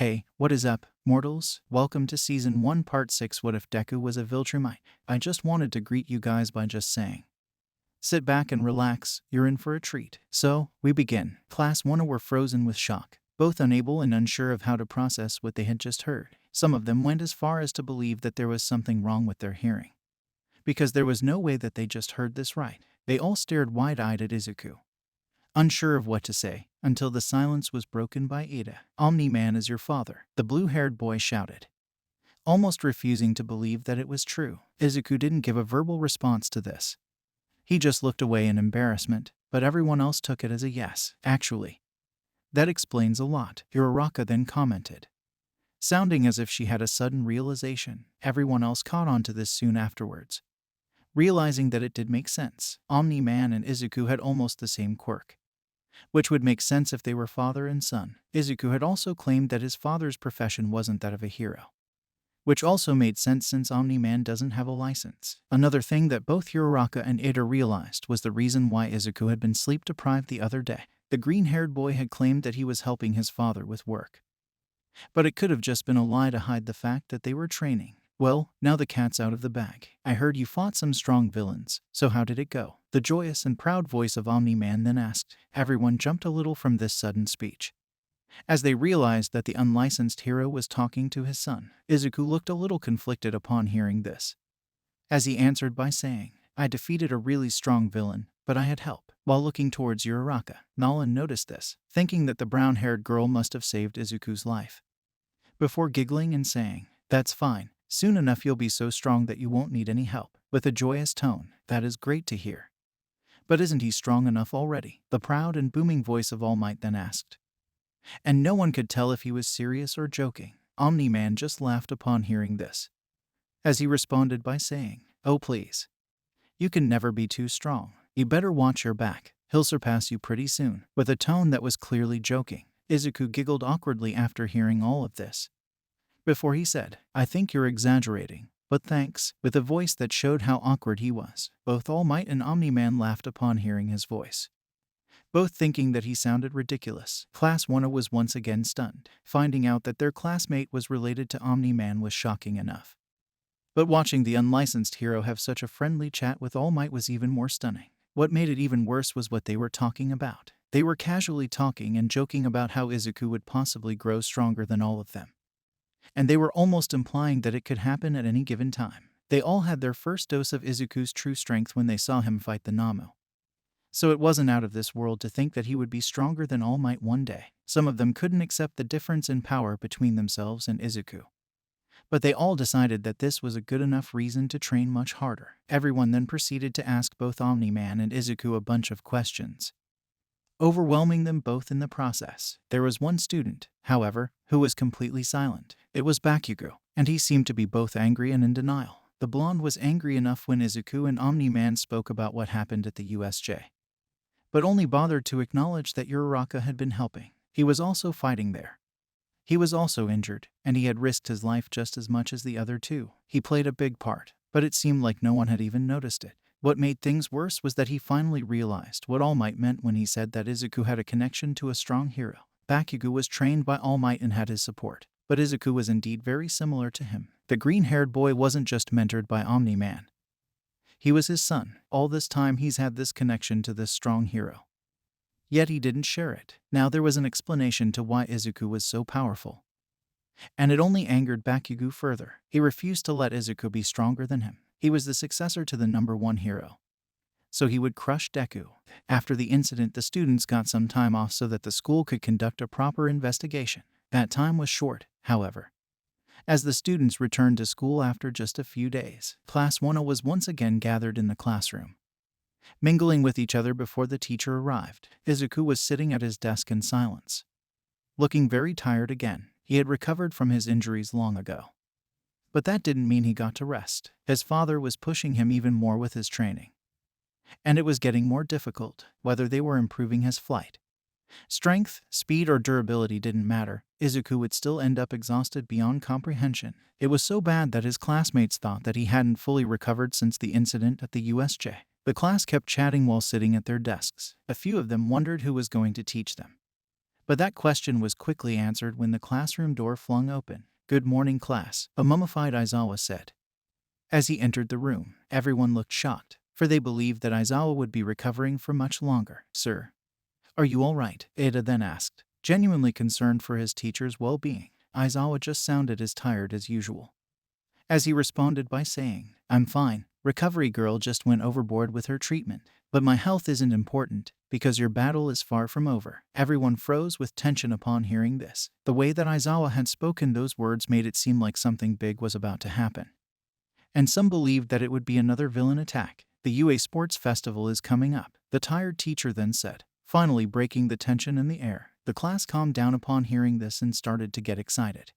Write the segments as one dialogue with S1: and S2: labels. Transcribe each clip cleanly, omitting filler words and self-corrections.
S1: Hey, what is up, mortals? Welcome to Season 1 Part 6 What If Deku Was a Viltrumite? I just wanted to greet you guys by just saying, sit back and relax, you're in for a treat. So, we begin. Class 1 were frozen with shock, both unable and unsure of how to process what they had just heard. Some of them went as far as to believe that there was something wrong with their hearing, because there was no way that they just heard this right. They all stared wide-eyed at Izuku, unsure of what to say, until the silence was broken by Ida. Omni-Man is your father, the blue-haired boy shouted, almost refusing to believe that it was true. Izuku didn't give a verbal response to this. He just looked away in embarrassment, but everyone else took it as a yes. Actually, that explains a lot, Uraraka then commented, sounding as if she had a sudden realization. Everyone else caught on to this soon afterwards, realizing that it did make sense. Omni-Man and Izuku had almost the same quirk, which would make sense if they were father and son. Izuku had also claimed that his father's profession wasn't that of a hero, which also made sense since Omni-Man doesn't have a license. Another thing that both Uraraka and Ida realized was the reason why Izuku had been sleep-deprived the other day. The green-haired boy had claimed that he was helping his father with work, but it could have just been a lie to hide the fact that they were training. Well, now the cat's out of the bag. I heard you fought some strong villains, so how did it go? The joyous and proud voice of Omni-Man then asked. Everyone jumped a little from this sudden speech, as they realized that the unlicensed hero was talking to his son. Izuku looked a little conflicted upon hearing this, as he answered by saying, I defeated a really strong villain, but I had help. While looking towards Uraraka, Nolan noticed this, thinking that the brown-haired girl must have saved Izuku's life, before giggling and saying, that's fine. Soon enough you'll be so strong that you won't need any help. With a joyous tone, that is great to hear. But isn't he strong enough already? The proud and booming voice of All Might then asked. And no one could tell if he was serious or joking. Omni-Man just laughed upon hearing this, as he responded by saying, oh please. You can never be too strong. You better watch your back. He'll surpass you pretty soon. With a tone that was clearly joking, Izuku giggled awkwardly after hearing all of this, before he said, I think you're exaggerating, but thanks, with a voice that showed how awkward he was. Both All Might and Omni-Man laughed upon hearing his voice, both thinking that he sounded ridiculous. Class 1 was once again stunned. Finding out that their classmate was related to Omni-Man was shocking enough, but watching the unlicensed hero have such a friendly chat with All Might was even more stunning. What made it even worse was what they were talking about. They were casually talking and joking about how Izuku would possibly grow stronger than all of them, and they were almost implying that it could happen at any given time. They all had their first dose of Izuku's true strength when they saw him fight the Namu, so it wasn't out of this world to think that he would be stronger than All Might one day. Some of them couldn't accept the difference in power between themselves and Izuku, but they all decided that this was a good enough reason to train much harder. Everyone then proceeded to ask both Omni-Man and Izuku a bunch of questions, overwhelming them both in the process. There was one student, however, who was completely silent. It was Bakugo, and he seemed to be both angry and in denial. The blonde was angry enough when Izuku and Omni-Man spoke about what happened at the USJ, but only bothered to acknowledge that Uraraka had been helping. He was also fighting there. He was also injured, and he had risked his life just as much as the other two. He played a big part, but it seemed like no one had even noticed it. What made things worse was that he finally realized what All Might meant when he said that Izuku had a connection to a strong hero. Bakugo was trained by All Might and had his support, but Izuku was indeed very similar to him. The green-haired boy wasn't just mentored by Omni-Man. He was his son. All this time he's had this connection to this strong hero, yet he didn't share it. Now there was an explanation to why Izuku was so powerful, and it only angered Bakugo further. He refused to let Izuku be stronger than him. He was the successor to the #1 hero, so he would crush Deku. After the incident, the students got some time off so that the school could conduct a proper investigation. That time was short, however, as the students returned to school after just a few days. Class 1 was once again gathered in the classroom, mingling with each other before the teacher arrived. Izuku was sitting at his desk in silence, looking very tired again. He had recovered from his injuries long ago, but that didn't mean he got to rest. His father was pushing him even more with his training, and it was getting more difficult. Whether they were improving his flight, strength, speed, or durability didn't matter. Izuku would still end up exhausted beyond comprehension. It was so bad that his classmates thought that he hadn't fully recovered since the incident at the USJ. The class kept chatting while sitting at their desks. A few of them wondered who was going to teach them, But that question was quickly answered when the classroom door flung open. "Good morning, class," a mummified Aizawa said. As he entered the room, everyone looked shocked, for they believed that Aizawa would be recovering for much longer. "Sir, are you all right?" Ada then asked, genuinely concerned for his teacher's well-being. Aizawa just sounded as tired as usual, as he responded by saying, "I'm fine. Recovery girl just went overboard with her treatment. But my health isn't important, because your battle is far from over." Everyone froze with tension upon hearing this. The way that Aizawa had spoken those words made it seem like something big was about to happen. And some believed that it would be another villain attack. "The UA Sports Festival is coming up," the tired teacher then said, finally breaking the tension in the air. The class calmed down upon hearing this and started to get excited.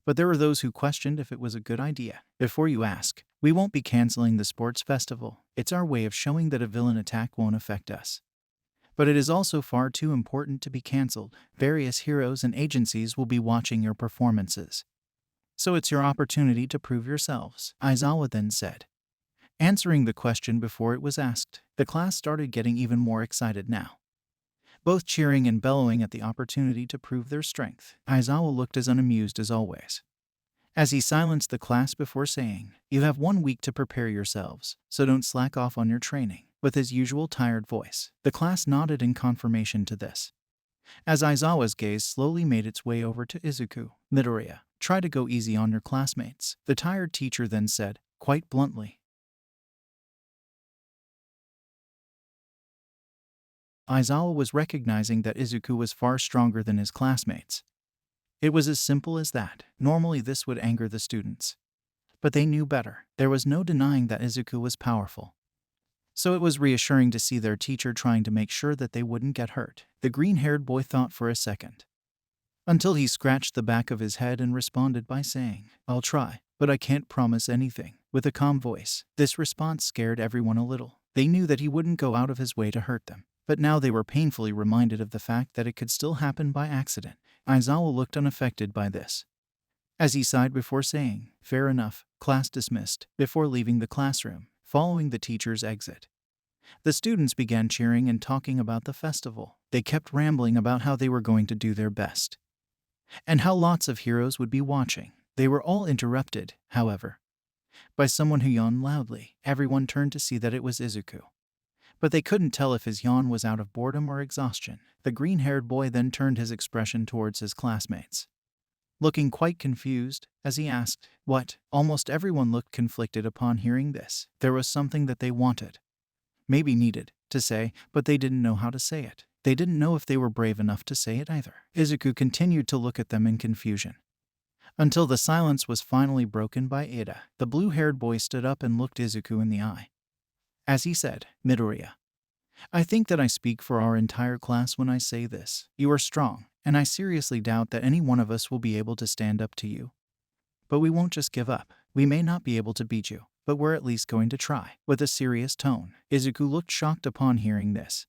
S1: But there were those who questioned if it was a good idea. "Before you ask, we won't be canceling the sports festival. It's our way of showing that a villain attack won't affect us. But it is also far too important to be canceled. Various heroes and agencies will be watching your performances. So it's your opportunity to prove yourselves," Aizawa then said, answering the question before it was asked. The class started getting even more excited now, both cheering and bellowing at the opportunity to prove their strength. Aizawa looked as unamused as always, as he silenced the class before saying, "You have 1 week to prepare yourselves, so don't slack off on your training." With his usual tired voice, the class nodded in confirmation to this. As Aizawa's gaze slowly made its way over to Izuku, "Midoriya, try to go easy on your classmates," the tired teacher then said, quite bluntly. Aizawa was recognizing that Izuku was far stronger than his classmates. It was as simple as that. Normally this would anger the students, but they knew better. There was no denying that Izuku was powerful. So it was reassuring to see their teacher trying to make sure that they wouldn't get hurt. The green-haired boy thought for a second, until he scratched the back of his head and responded by saying, "I'll try, but I can't promise anything," with a calm voice. This response scared everyone a little. They knew that he wouldn't go out of his way to hurt them, but now they were painfully reminded of the fact that it could still happen by accident. Aizawa looked unaffected by this, as he sighed before saying, "Fair enough, class dismissed," before leaving the classroom. Following the teacher's exit, the students began cheering and talking about the festival. They kept rambling about how they were going to do their best, and how lots of heroes would be watching. They were all interrupted, however, by someone who yawned loudly. Everyone turned to see that it was Izuku, but they couldn't tell if his yawn was out of boredom or exhaustion. The green-haired boy then turned his expression towards his classmates, looking quite confused, as he asked, "What?" Almost everyone looked conflicted upon hearing this. There was something that they wanted, maybe needed, to say, but they didn't know how to say it. They didn't know if they were brave enough to say it either. Izuku continued to look at them in confusion, until the silence was finally broken by Ada. The blue-haired boy stood up and looked Izuku in the eye, as he said, "Midoriya, I think that I speak for our entire class when I say this. You are strong, and I seriously doubt that any one of us will be able to stand up to you. But we won't just give up. We may not be able to beat you, but we're at least going to try." With a serious tone, Izuku looked shocked upon hearing this.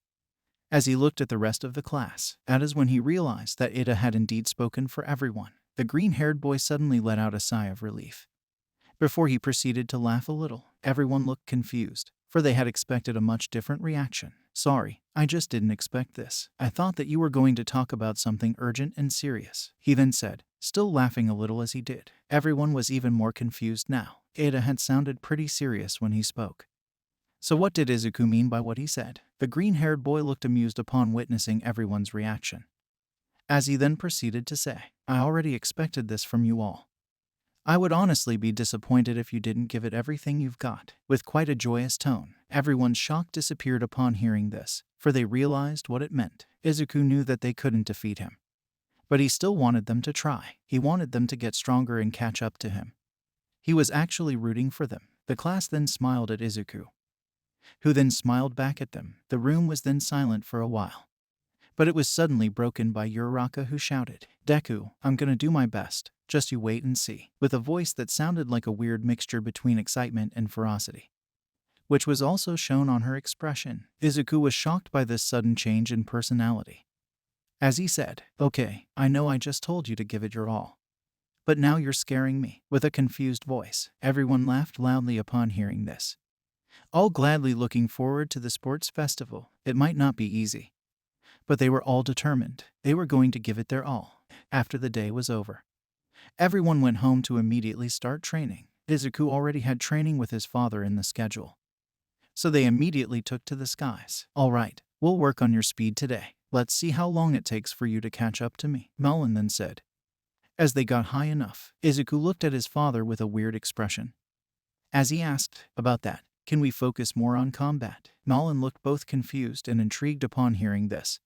S1: As he looked at the rest of the class, that is when he realized that Ida had indeed spoken for everyone. The green-haired boy suddenly let out a sigh of relief, before he proceeded to laugh a little. Everyone looked confused, for they had expected a much different reaction. "Sorry, I just didn't expect this. I thought that you were going to talk about something urgent and serious," he then said, still laughing a little as he did. Everyone was even more confused now. Ada had sounded pretty serious when he spoke. So what did Izuku mean by what he said? The green-haired boy looked amused upon witnessing everyone's reaction, as he then proceeded to say, "I already expected this from you all. I would honestly be disappointed if you didn't give it everything you've got." With quite a joyous tone, everyone's shock disappeared upon hearing this, for they realized what it meant. Izuku knew that they couldn't defeat him, but he still wanted them to try. He wanted them to get stronger and catch up to him. He was actually rooting for them. The class then smiled at Izuku, who then smiled back at them. The room was then silent for a while, but it was suddenly broken by Uraraka, who shouted, "Deku, I'm gonna do my best. Just you wait and see," with a voice that sounded like a weird mixture between excitement and ferocity, which was also shown on her expression. Izuku was shocked by this sudden change in personality, as he said, "Okay, I know I just told you to give it your all, but now you're scaring me." With a confused voice, everyone laughed loudly upon hearing this, all gladly looking forward to the sports festival. It might not be easy, But they were all determined. They were going to give it their all. After the day was over, everyone went home to immediately start training. Izuku already had training with his father in the schedule, so they immediately took to the skies. All right, we'll work on your speed today. Let's see how long it takes for you to catch up to me, Melon then said. As they got high enough, Izuku looked at his father with a weird expression. As he asked, about that, can we focus more on combat? Melon looked both confused and intrigued upon hearing this,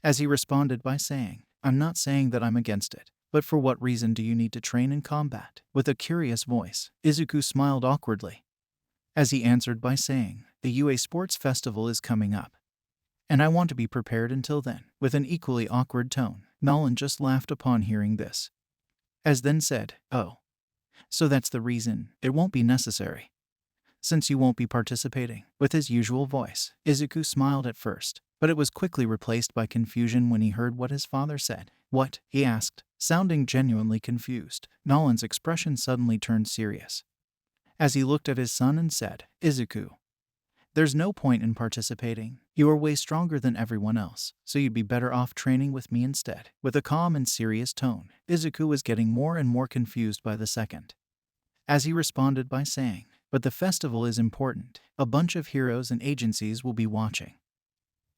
S1: as he responded by saying, I'm not saying that I'm against it, but for what reason do you need to train in combat? With a curious voice, Izuku smiled awkwardly, as he answered by saying, the UA Sports Festival is coming up, and I want to be prepared until then. With an equally awkward tone, Melon just laughed upon hearing this, as then said, oh, so that's the reason. It won't be necessary, since you won't be participating. With his usual voice, Izuku smiled at first, but it was quickly replaced by confusion when he heard what his father said. What? He asked, sounding genuinely confused. Nolan's expression suddenly turned serious, as he looked at his son and said, Izuku, there's no point in participating. You are way stronger than everyone else, so you'd be better off training with me instead. With a calm and serious tone, Izuku was getting more and more confused by the second, as he responded by saying, but the festival is important. A bunch of heroes and agencies will be watching.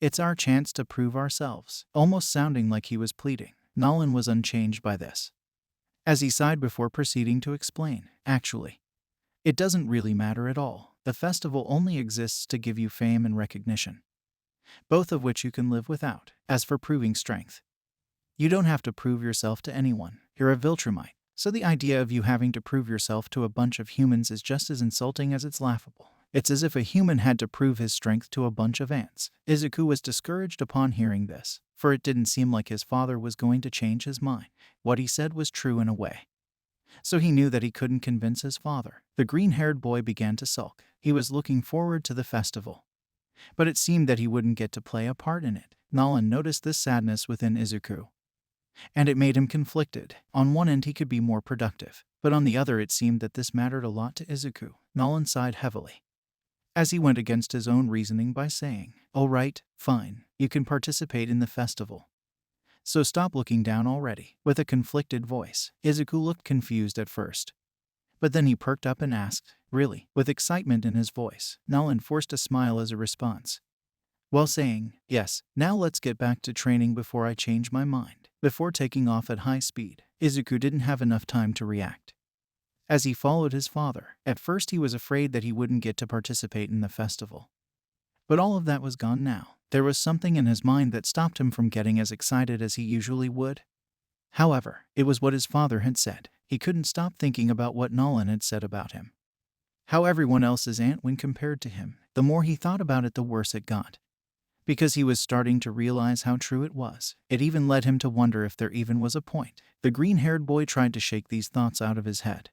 S1: It's our chance to prove ourselves. Almost sounding like he was pleading, Nolan was unchanged by this, as he sighed before proceeding to explain, actually, it doesn't really matter at all. The festival only exists to give you fame and recognition, both of which you can live without. As for proving strength, you don't have to prove yourself to anyone. You're a Viltrumite, so the idea of you having to prove yourself to a bunch of humans is just as insulting as it's laughable. It's as if a human had to prove his strength to a bunch of ants. Izuku was discouraged upon hearing this, for it didn't seem like his father was going to change his mind. What he said was true in a way, so he knew that he couldn't convince his father. The green-haired boy began to sulk. He was looking forward to the festival, but it seemed that he wouldn't get to play a part in it. Nolan noticed this sadness within Izuku, and it made him conflicted. On one end he could be more productive, but on the other it seemed that this mattered a lot to Izuku. Nolan sighed heavily, as he went against his own reasoning by saying, all right, fine, you can participate in the festival, so stop looking down already. With a conflicted voice, Izuku looked confused at first, but then he perked up and asked, really? With excitement in his voice, Nolan forced a smile as a response, while saying, yes, now let's get back to training before I change my mind. Before taking off at high speed, Izuku didn't have enough time to react, as he followed his father. At first he was afraid that he wouldn't get to participate in the festival, but all of that was gone now. There was something in his mind that stopped him from getting as excited as he usually would. However, it was what his father had said. He couldn't stop thinking about what Nolan had said about him, how everyone else is ant when compared to him. The more he thought about it, the worse it got, because he was starting to realize how true it was. It even led him to wonder if there even was a point. The green-haired boy tried to shake these thoughts out of his head,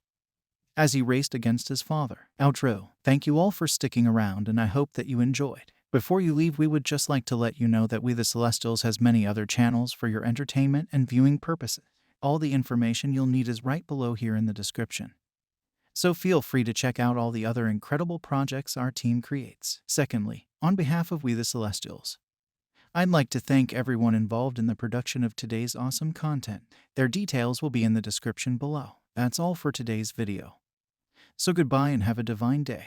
S1: as he raced against his father. Outro. Thank you all for sticking around, and I hope that you enjoyed. Before you leave, we would just like to let you know that We the Celestials has many other channels for your entertainment and viewing purposes. All the information you'll need is right below here in the description, so feel free to check out all the other incredible projects our team creates. Secondly, on behalf of We the Celestials, I'd like to thank everyone involved in the production of today's awesome content. Their details will be in the description below. That's all for today's video, so goodbye and have a divine day.